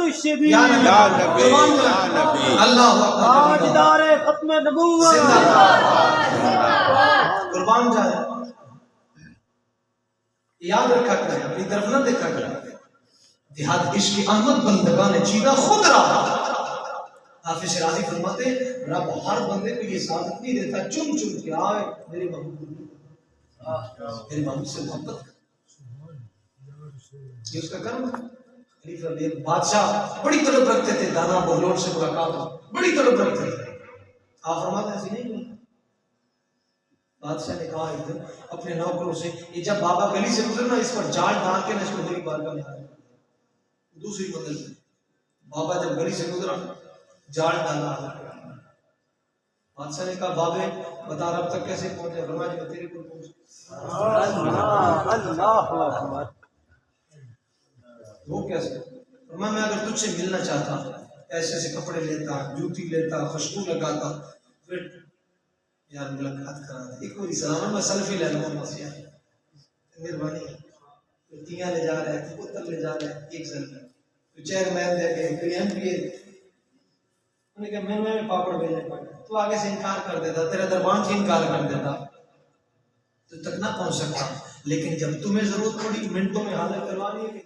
الشبیر یا نبی اللہ تاجدار ختم نبوت قربان جائے. یاد رکھا کریں، اپنی طرف نہ دیکھا کریں. دیہات عشق احمد بندگان چیدہ خود رہا. حافظ شیرازی فرماتے رب ہر بندے کو یہ سعادت نہیں دیتا چن چن کے آئے میرے محبوب سے محبت. یہ اس کا کرم ہے. خلیفہ ایک بادشاہ بڑی طلب رکھتے تھے دانا بغلور سے ملاقات ہو، بڑی طلب رکھتے تھے. آپ فرماتے ہیں ایسی نہیں ہوئی. بادشاہ نے کہا ایک دن اپنے نوکروں سے یہ جب بابا گلی سے گزرنا اس پر جال ڈال کے نہ اس کو میری بارگاہ میں آئے. دوسری منزل پہ بابا جب گلی سے گزرا جال ڈالا. بادشاہ نے کہا بابے بتا رب تک کیسے پہنچے؟ فرمایا میں تیرے کو پہنچ. اللہ اکبر. وہ کیسے؟ فرمایا میں اگر تجھ سے ملنا چاہتا ایسے ایسے کپڑے لیتا، جوتی لیتا، خوشبو لگاتا، پھر یار ملاقات کراتا. ایک باری سلام میں سیلفی لے لوں مسیح مہربانی. تیاں لے جا رہے ہیں، پتر لے جا رہے ہیں، ایک سیلفی. تو چیئر مین دے کے کوئی ایم پی اے انہوں نے کہا میں پاپڑ بھیجنے پڑے. تو آگے سے انکار کر دیتا، تیرا دربان سے انکار کر دیتا، تو تک نہ پہنچ سکتا. لیکن جب تمہیں ضرورت پڑی منٹوں میں حاضر کروانی ہے.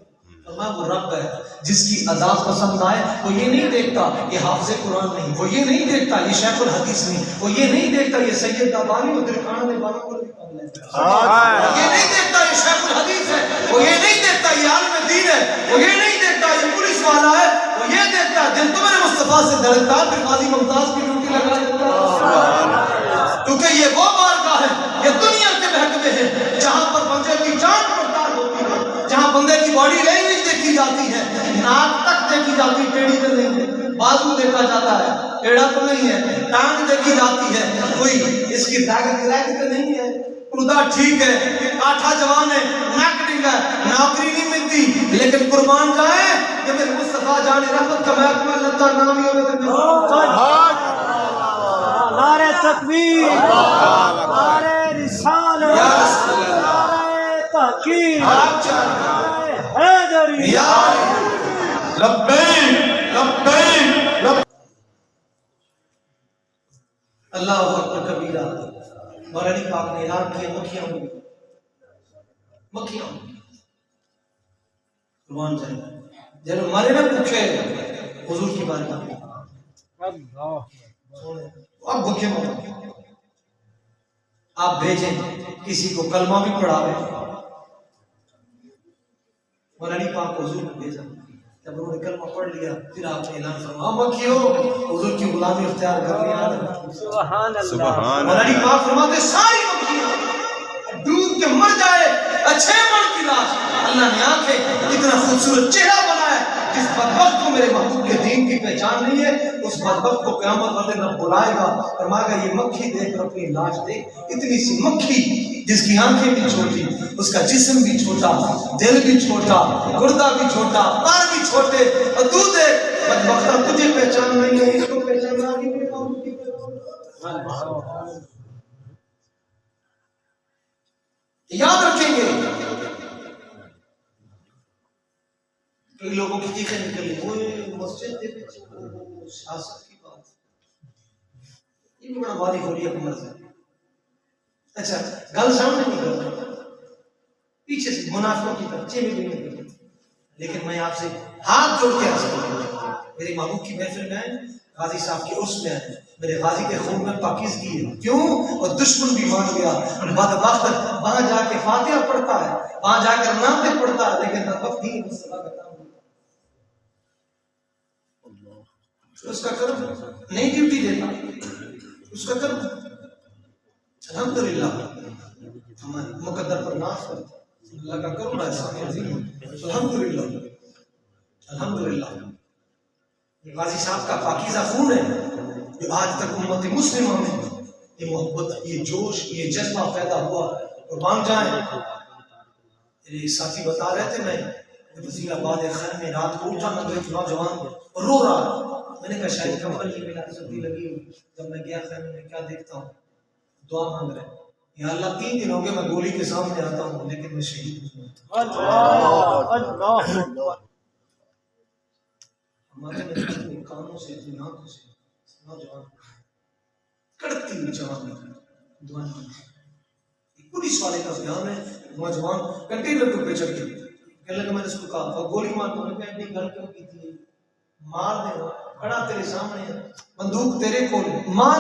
فرمایا وہ رب ہے جس کی ادا پسند آئے. وہ یہ نہیں دیکھتا یہ حافظ قرآن نہیں، وہ یہ نہیں دیکھتا یہ شیخ الحدیث نہیں، وہ یہ نہیں دیکھتا یہ سید دابانی اور درخانہ نے بانا کو نہیں پڑھ لیتا، وہ یہ نہیں دیکھتا یہ شیخ الحدیث ہے، وہ یہ نہیں دیکھتا یہ عالم دین ہے، وہ یہ نہیں دیکھتا یہ پولیس والا ہے. وہ یہ دیکھتا دل تمہارے مصطفیٰ سے دھڑکتا پھر قاضی ممتاز کی ڈیوٹی لگا دیتا. کیونکہ یہ وہ بارگاہ ہے، یہ دنیا کے محکمے ہیں جہاں پر بندے کی جان پڑتال ہوتی ہے، جہاں بندے کی باڈی لینگویج دیکھی جاتی ہے، ناک تک دیکھی جاتی ہے، ٹیڑھی تو نہیں ہے، بازو دیکھا جاتا ہے، ٹیڑھا تو نہیں ہے، ٹانگ دیکھی جاتی ہے، کوئی اس کی بیگ تو نہیں ہے، خدا ٹھیک ہے، کاٹھا جوان ہے، ناک ڈنگا ہے، نوکری نہیں ملتی. لیکن قربان جائے کہ میرے مصطفیٰ جان رحمت کا محکمہ اللہ نامی ہوگا. نعرہ تکبیر، نعرہ رسالت، نعرہ تحقیق، نعرہ حیدری. لبیک لبیک لبیک. اللہ اکبر کبیرہ. مولانا پاک نے اعلان کیا مکھیاں ہوں گی، مکھیاں ہوں گی. قربان جائے جب ہمارے نہ پوچھے حضور کی بات میں آپ بھوکے مت آپ بھیجیں کسی کو کلمہ بھی پڑھاوے. مولانا پاک حضور نے بھیجا. جب انہوں نے کلمہ پڑھ لیا پھر آپ نے اعلان فرمایا مکھیوں حضور کی غلامی اختیار کر لیا. سبحان اللہ. مولانا پاک فرماتے ساری مکھیاں ڈوب کے مر جائے اچھے من کی لاش. اللہ نے آنکھیں اتنا خوبصورت چہرہ بنایا. جس بدبخت کو میرے محبوب کے دین کی پہچان نہیں ہے اس بدبخت کو قیامت والے دن بلائے گا. فرمائے گا یہ مکھی دیکھ کر اپنی لاش دیکھ. اتنی سی مکھی جس کی آنکھیں بھی چھوٹی، اس کا جسم بھی چھوٹا، دل بھی چھوٹا، گردہ بھی چھوٹا، پار بھی چھوٹے، اور تو دیکھ بدبختہ تجھے پہچان نہیں ہے اس کو پہچانا نہیں. یاد رکھیں گے کئی لوگوں کی چیخیں نکلی وہ مسجد کے پیچھے سیاست کی بات یہ بھی بڑا باری ہو رہی ہے حکومت سے. اچھا گل سامنے نہیں کرتا پیچھے سے منافقوں کی بچے بھی نہیں کرتے. لیکن میں آپ سے ہاتھ جوڑ کے عرض کرتا ہوں میری محبوب کی محفل میں آئے، غازی صاحب کے عرس میں آئے، میرے غازی کے خون میں پاکیزگی ہے. کیوں؟ اور دشمن بھی مان گیا. بدبخت وہاں جا کے فاتحہ پڑھتا ہے، وہاں جا کر نعتیں پڑھتا ہے، لیکن بدبخت ہی مصطفیٰ کا کام اس کا کرم نہیں ڈیوٹی دیتا اس کا کرم. الحمدللہ ہمارے مقدر پر ناز کرتا اللہ کا کرم ہے. الحمدللہ الحمدللہ غازی صاحب کا پاکیزہ خون ہے جو آج تک امت مسلمہ میں یہ محبت، یہ جوش، یہ جذبہ پیدا ہوا. قربان جائیں میرے ساتھی بتا رہے تھے میں وزیر آباد خیر میں رات کو اٹھا میں ایک نوجوان رو رہا. میں نے کہا شاید کمبل نہیں ملا، سردی لگی ہوئی. جب میں گیا خیر میں کیا دیکھتا ہوں دعا مانگ رہے یا اللہ 3 دن ہو گئے میں گولی کے سامنے آتا ہوں لیکن میں شہید ہوں. ہمارے نبی اپنے کانوں سے اپنی آنکھوں سے نوجوان کڑکتی ہوئی جوان دعائیں مانگی. پولیس والے کا بیان ہے. نوجوان کنٹینر کے اوپر چڑھ کے کہنے لگا میں نے اس کو کہا گولی مار دو. میں اپنی گھر کیوں کی تھی مار دے کھڑا تیرے سامنے ہے بندوق تیرے کول مار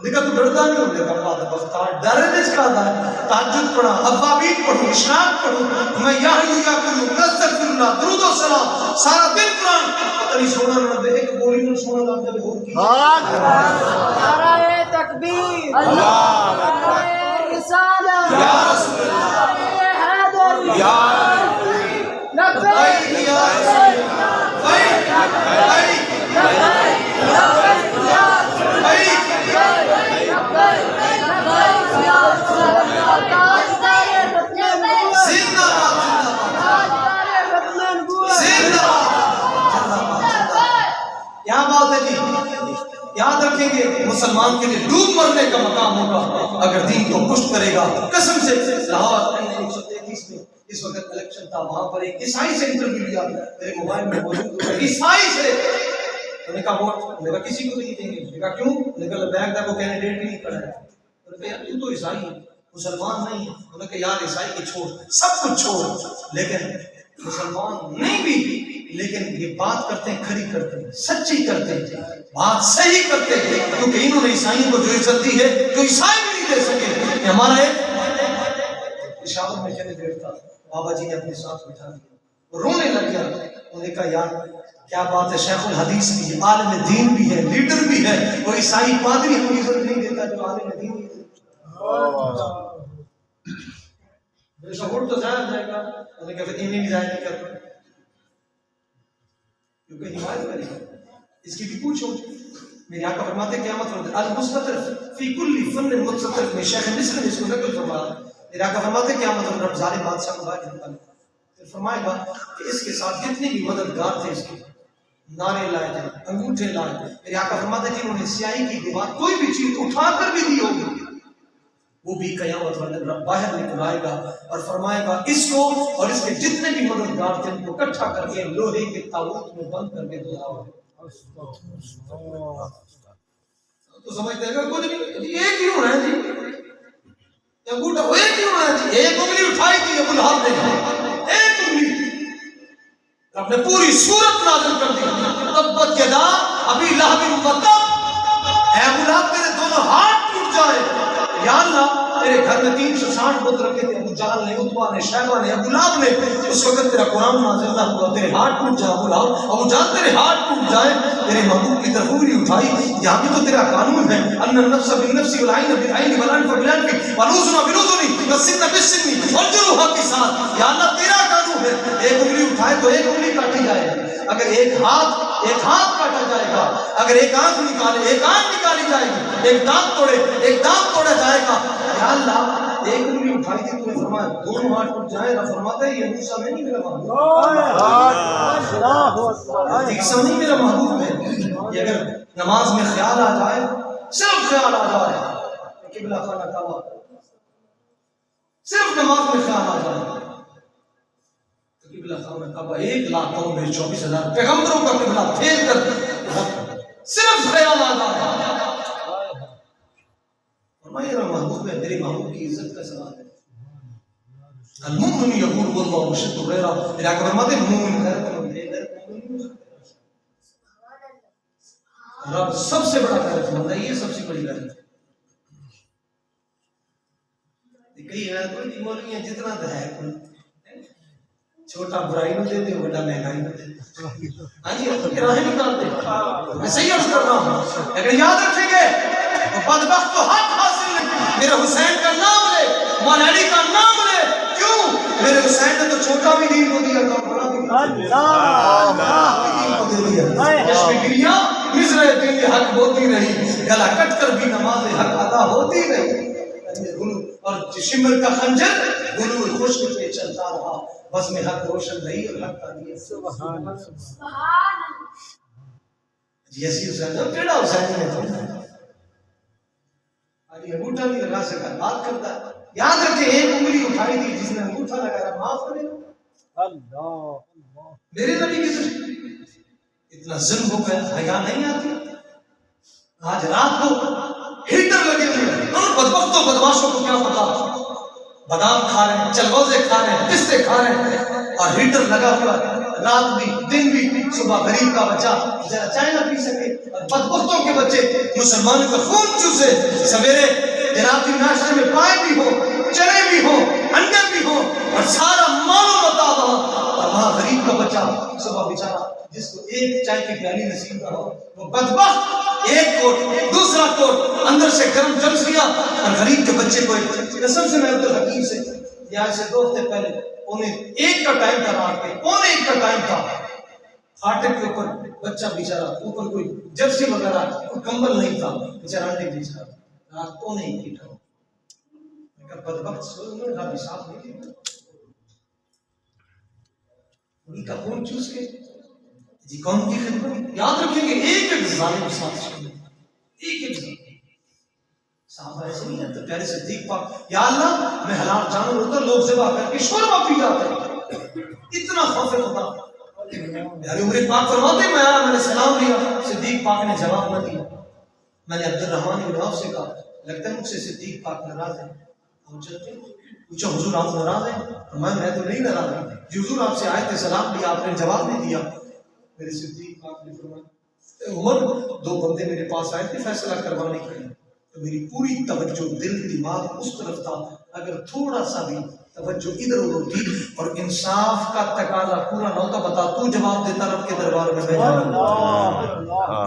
دیکھا تو ڈرتا نہیں ہوں. دیکھا بات بختار ڈرنے کا تھا. تہجد پڑھا افابین پڑھو اشراق پڑھو میں یا کروں نستغفر اللہ درود و سلام سارا دن قرآن پتہ نہیں سونا نہ دے ایک گولی نہ سونا لگ جائے ہو کی نعرہ تکبیر نعرہ رسالت یا رسول اللہ حیدر یا لبیک یا رسول کیا بات ہے جی. یاد رکھیں گے مسلمان کے لیے ڈوب مرنے کا مقام ہوگا اگر دین کو پشت کرے گا. قسم سے لاہور 1933 میں اس وقت الیکشن تھا وہاں پر ایک عیسائی سے انٹرویو لیا میرے موبائل میں موجود ہے عیسائی سے. میں نے کہا ووٹ میں کسی کو نہیں دیں گے. میں کہا کیوں؟ میں نے کہا بیک دا کو کینڈیڈیٹ ہی نہیں کھڑا ہے. میں نے کہا تو تو عیسائی ہے مسلمان نہیں ہے. میں نے کہا یار عیسائی کی چھوڑ سب کچھ چھوڑ لیکن مسلمان نہیں بھی لیکن یہ بات کرتے ہیں کھری کرتے ہیں سچی کرتے ہیں بات صحیح کرتے ہیں کیونکہ انہوں نے عیسائیوں کو جو عزت دی ہے جو عیسائی بھی نہیں دے سکے. ہمارا ایک پشاور میں چلے گئے تھا بابا جی نے اپنے ساتھ بٹھا دیا رونے لگ گیا. انہوں نے کہا یار کیا بات ہے شیخ الحدیث بھی ہے عالم دین بھی ہے لیڈر بھی ہے وہ عیسائی پادری ہمیں عزت نہیں دیتا جو عالم دین بھی ہے. میرا ووٹ تو ضائع ہو جائے گا. انہوں نے کہا پھر انہیں بھی ضائع نہیں کرتا کیونکہ حمایت کرے گا. اس کی بھی پوچھو میرے آقا فرماتے ہیں قیامت المستطرف فی کل فن مستطرف میں شیخ مصر نے اس کو نقل فرمایا. میرے آقا فرماتے ہیں قیامت رب ظالم بادشاہ کو باہر نکالے پھر فرمائے گا کہ اس کے ساتھ جتنے بھی مددگار تھے اس کے نعرے لائے جائیں انگوٹھے لائے. میرے آقا فرماتے ہیں کہ انہوں نے سیاہی کی دیوار کوئی بھی چیز اٹھا کر بھی دی ہوگی وہ بھی قیامت والے رب باہر نکل آئے گا اور فرمائے گا اس کو اور اس کے جتنے بھی مددگار تھے ان کو اکٹھا کر کے لوہے کے تابوت میں بند کر کے دلاؤ. تو سمجھتے ہیں کہ کچھ نہیں یہ کیوں ہے جی انگوٹھا وہ کیوں ہے جی ایک انگلی اٹھائی تھی ابو لہب نے ایک انگلی رب نے پوری سورت نازل کر دی تبت یدا ابی لہب و تب. اے ابو لہب تیرے دونوں ہاتھ ٹوٹ جائے. یا اللہ تیرے گھر میں 360 بت رکھے تھے ابو جہل نے عتبہ نے شیبہ نے ابو لہب نے اس وقت تیرا قرآن نازل نہ ہوا تیرے ہاتھ ٹوٹ جائے. ابو لہب ابو جہل تیرے ہاتھ ٹوٹ جائے تیرے محبوب کی طرف انگلی اٹھائی. یہاں بھی تو تیرا قانون ہے ان النفس بالنفس والعین بالعین والانف بالانف والاذن بالاذن والسن بالسن والجروح قصاص. یا اللہ تیرا قانون ہے ایک انگلی اٹھائے تو ایک انگلی کاٹی جائے اگر ایک ہاتھ کاٹا جائے گا اگر ایک آنکھ نکالے ایک آنکھ نکالی جائے گی ایک دانت توڑا جائے گا. یا اللہ ایک انگلی اٹھائی تھی تو نے فرمایا دونوں ہاتھ ٹوٹ جائیں. نہ فرماتا ہے یہ موسیٰ میں نہیں میرا محبوب عیسیٰ نہیں میرا محبوب ہے. یہ اگر نماز میں خیال آ جائے صرف خیال آ جائے قبلہ خانہ کعبہ صرف نماز میں خیال آ جائے قبلہ خانہ کعبہ 1,00,000 قوم میں 24,000 پیغمبروں کا قبلہ پھیر کر صرف خیال آ جائے میرا محبوب ہے میرے محبوب کی عزت کا سوال ہے. المؤمن یقول واللہ مشد غیرہ. میرے آقا فرماتے ہیں مومن غیرت مند ہے رب سب سے بڑا غیرت مند ہے. یہ سب سے بڑی غیرت ہے. کئی غیرت مند مولوی ہیں جتنا تو ہے چھوٹا برائی نہ دے دے بڑا مہنگائی نہ دے دے. ہاں جی راہیں نکالتے میں صحیح عرض کر رہا ہوں لیکن یاد رکھیں گے بدبخت کو حق حاصل نہیں. میرے حسین کا نام لے مولا علی کا نام لے. کیوں؟ میرے حسین نے تو چھوٹا بھی دین کو دیا تھا بڑا بھی دین کو دے دیا. جشن گریاں مصر دین حق ہوتی رہی گلا کٹ کر بھی نماز حق ادا ہوتی رہی اور شمر کا خنجر گلو خشک پہ چلتا رہا بس میں حق روشن رہی اور حق کا دیا. سبحان اللہ. جیسی حسین جو ٹیڑا حسین ہے تو انگوٹھا نہیں لگا سکا بات کرتا. یاد رکھے ایک انگلی اٹھائی تھی جس نے انگوٹھا لگایا معاف کرے گا. اللہ میرے نبی کی اتنا ظلم ہو گیا، حیا نہیں آتی؟ آج رات کو ہیٹر لگے ہوئے ہیں، ان بدبختوں بدماشوں کو کیا پتا، بادام کھا رہے ہیں، چلغوزے کھا رہے ہیں، پستے کھا رہے ہیں، اور ہیٹر لگا ہوا ہے، رات بھی دن بھی، صبح غریب کا بچہ ذرا چائے نہ پی سکے، اور بدبختوں کے بچے مسلمانوں کا خون چوسے، سویرے جنابی ناشتے میں پائے بھی ہو، چنے بھی ہو، انڈے بھی ہو، اور سارا مال و متاع وہاں، اور وہاں غریب کا بچہ صبح بیچارہ جس کو ایک چائے کی پیالی نصیب نہ ہو، وہ بدبخت ایک کوٹ دوسرا کوٹ اندر سے گرم جلسیاں، اور غریب کے بچے کو قسم سے میں عبدالحکیم سے یہاں سے 2 ہفتے پہلے انہیں 1 کا ٹائم تھا، رات کے 1:15 کا ٹائم تھا، فاٹک کے اوپر بچہ بیچارہ، اوپر کوئی جرسی وغیرہ کوئی کمبل نہیں تھا، بیچارہ انڈے بیچ رہا تھا، رات 1:15 کی ٹھو میں کہا بدبخت سو میں رب حساب نہیں لیا، انہیں کا خون چوس کے جی قوم کی خدمت، یاد رکھیں گے ایک ایک ظالم ساتھ شامل، ایک ایک ظالم صحابہ ایسے نہیں ہے، تو پیارے صدیق پاک، یا اللہ میں حلال جانور ہوتا لوگ ذبح کر کے شوربہ پی جاتے ہیں، اتنا خوف خدا، پیارے عمر پاک فرماتے ہیں میں آیا، میں نے سلام لیا، صدیق پاک نے جواب نہ دیا، میں نے عبد الرحمن بن عوف سے کہا لگتا ہے مجھ سے صدیق پاک ناراض ہے، ہم چلتے ہیں، پوچھا حضور آپ ناراض ہیں؟ میں تو نہیں ناراض ہوں جی حضور، آپ سے آئے تھے سلام لیا، آپ نے جواب نہیں دیا، میرے صدیق پاک نے فرمایا عمر 2 بندے میرے پاس آئے تھے فیصلہ کروانے کے لیے، تو میری پوری توجہ دل دماغ اس طرف تھا، اگر تھوڑا سا بھی توجہ ادھر ادھر ہوتی اور انصاف کا تقاضا پورا نہ ہوتا، بتا تو جواب دیتا رب کے دربار میں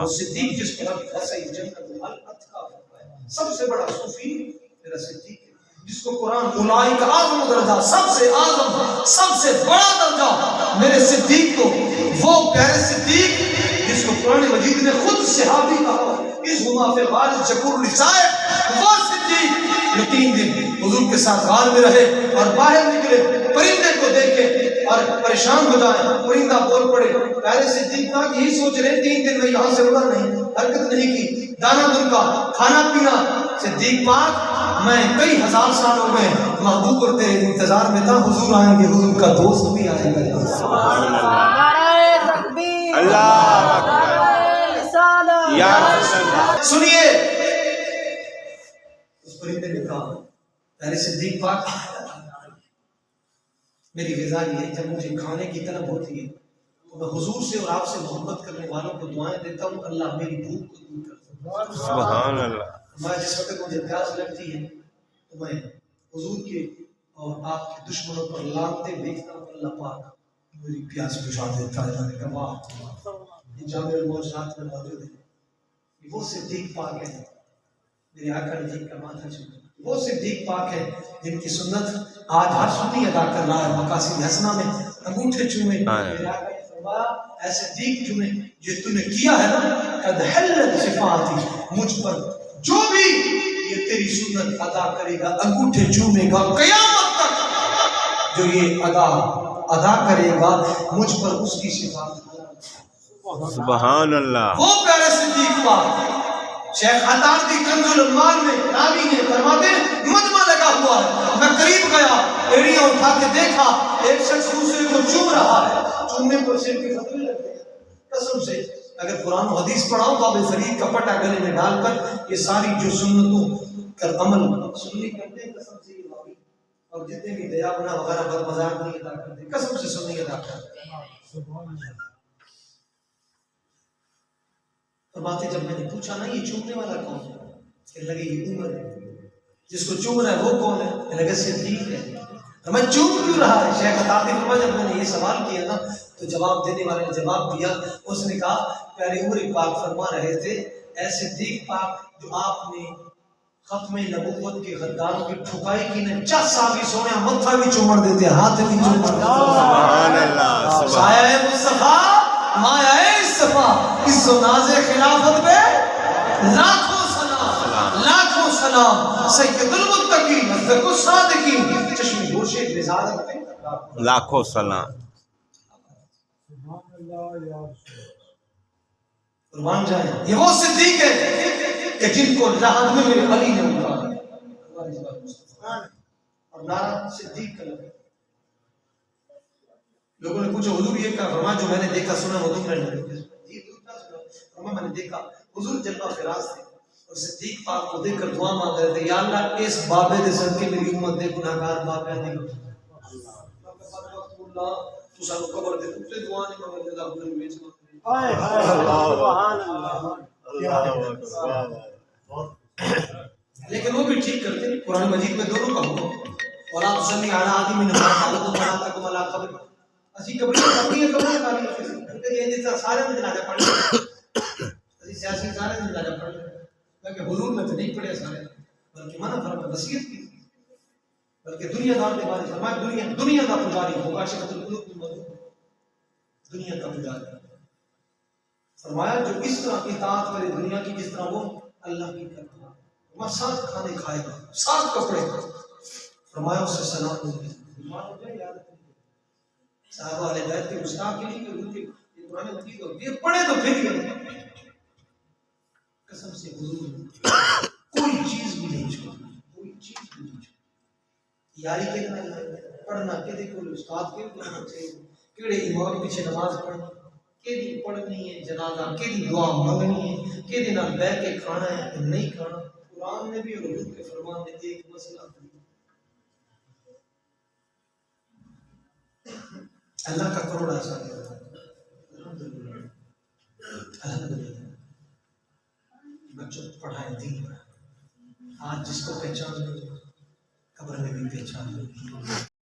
وہ صدیق جس پر رب ایسا ہی جنت الاتقا ہے، سب سے بڑا صوفی میرا صدیق ہے، جس کو قرآن اولئک اعظم درجہ، سب سے اعظم سب سے بڑا درجہ میرے صدیق کو، وہ پیارے صدیق جس کو قرآن مجید نے خود صحابی کہا اس ہما فی الغار شکور نسائب، وہ صدیق جو 3 دن حضور کے ساتھ غار میں رہے اور باہر نکلے پرندے کو دیکھے اور پریشان ہو جائے، پرندہ بول پڑے، پہلے صدیق تھا کہ یہی سوچ رہے 3 دن میں یہاں سے اڑا نہیں، حرکت نہیں کی، دانا دن کا کھانا پینا، صدیق پاک میں کئی ہزار سالوں میں محبوب اور تیرے انتظار میں تھا، حضور آئیں گے، حضور کا دوست بھی آئے گا، نعرہ تکبیر، اللہ نعرہ رسالت، یا رسول اللہ، سنیے اس پرندے نے کہا پہلے صدیق پاک میری غذا یہ ہے، جب مجھے کھانے کی طلب ہوتی ہے تو میں حضور سے اور آپ سے محبت کرنے والوں کو دعائیں دیتا ہوں، اللہ میری بھوک کو دور کرتا ہوں، سبحان اللہ، میں جس وقت مجھے پیاس لگتی ہے تو میں حضور کے اور آپ کے دشمنوں پر لانتے دیکھتا ہوں، اللہ پاک میری پیاس بجھا دیتا ہے، میں نے کہا واہ، یہ جامع المعجزات میں موجود ہے، وہ صدیق پاک ہے، میرے آقا نے جن کا ماتھا چوما، وہ صدیق پاک ہے جن کی سنت آج ہر سنی ادا کر رہا ہے، مقاصد حسنہ میں انگوٹھے چومے، میرے آقا نے فرمایا اے صدیق چومے جو تو نے کیا ہے نا، قد حلت صفاتی، مجھ پر جو بھی یہ تیری سنت ادا کرے گا انگوٹھے چومے گا قیامت تک، جو یہ ادا کرے گا مجھ پر اس کی صفات، سبحان اللہ، وہ پیارے صدیق پاک شیخ عطاردی کنز العلمان میں راوی نے فرماتے ہیں مجمع لگا ہوا ہے، میں قریب گیا، ایڑیاں اٹھا کے دیکھا، ایک شخص دوسرے کو چوم رہا ہے، چومنے پر سر کے فتوے لگتے ہیں، قسم سے اگر قرآن و حدیث پڑھاؤ باب فرید کا پٹا گلے میں ڈال کر یہ ساری جو سنتوں کر عمل سنی کرتے ہیں، قسم سے یہ بابی اور جتنے بھی دیا بنا وغیرہ بد مزاق نہیں ادا کرتے، قسم سے سنی ادا کرتے ہیں۔ فرماتے جب میں نے پوچھا نا یہ چومنے والا کون ہے، کہنے لگے یہ عمر ہے، جس کو چوم رہا ہے وہ کون ہے، کہنے لگے صدیق ہے، میں چوم کیوں رہا ہے؟ شیخ عطاردی فرمایا جب میں نے یہ سوال کیا نا تو جواب دینے والے نے جواب دیا، اس نے کہا پیارے عمر پاک فرما رہے تھے اے صدیق پاک جو آپ نے ختم نبوت کے غداروں کی ٹھکائی کی نے 50 سال بھی سونے متھا بھی چومڑ دیتے، ہاتھ بھی چومڑ دیتے، سبحان اللہ، سایہ مصطفیٰ مایا صفا اس ناز خلافت میں لاکھوں سلام، لاکھوں سلام، سید المتقین صدق الصادقین چشم گوش رسالت میں لاکھوں سلام، قربان جائیں، یہ وہ صدیق ہے کہ جن کو لحد میں میرے علی نے اتارا اور نعرہ صدیق کا لگا۔ لوگوں نے پوچھا حضور یہ کہا، فرمایا جو میں نے دیکھا سنا وہ تم نے نہیں، میں نے دیکھا حضور جلوہ فراز تھے اور صدیق پاک کو دیکھ کر دعا مانگ رہے تھے یا اللہ اس بابے دے صدقے میری امت دے گناہگار بابے دے اللہ تو سانو قبر دے تے دعا نہیں مانگ دے اللہ نے وچ ہائے ہائے سبحان اللہ لیکن وہ بھی ٹھیک کرتے ہیں قرآن مجید میں دونوں کا حکم ولا تصلی علی آدم من حالت بنا تک ملا قبر اسی قبر اپنی قبر کا نہیں یہ جیسا سارے نے جنازہ پڑھ لیا اسی سیاسی سارے نے جنازہ پڑھ لیا کہ حضور نے تو نہیں پڑھے سارے بلکہ منع فرما وصیت کی بلکہ دنیا دار کے بارے فرمایا دنیا کا پجاری ہوگا شفت القلوب دنیا کا پجاری فرمایا جو اس طرح اطاعت کرے دنیا کی جس طرح وہ اللہ کی کرتا وہ 7 کھانے کھائے گا 7 کپڑے فرمایا اس سے سلام ہوگی صحابہ علیہ بیت کے مشتاق کے لیے کہ ان کے قرآن مجید کو یہ پڑھے تو پھر یہ قسم سے حضور کوئی چیز بھی نہیں چھوڑا کوئی چیز بھی نہیں چھوڑا یاری کے لیے پڑھنا کہ دیکھو استاد کے پڑھنا چاہیے کیڑے امام پیچھے نماز پڑھنا کہ دی پڑھنی ہے جنازہ کہ دی دعا مانگنی ہے کہ دی نہ بیٹھ کے کھانا ہے کہ نہیں کھانا قرآن نے بھی اور حضور کے فرمان نے ایک مسئلہ دیا اللہ کا کروڑ ایسا ہے الحمدللہ الحمدللہ بچوں پڑھائیں دین آج جس کو پہچان لے قبر میں بھی پہچان لے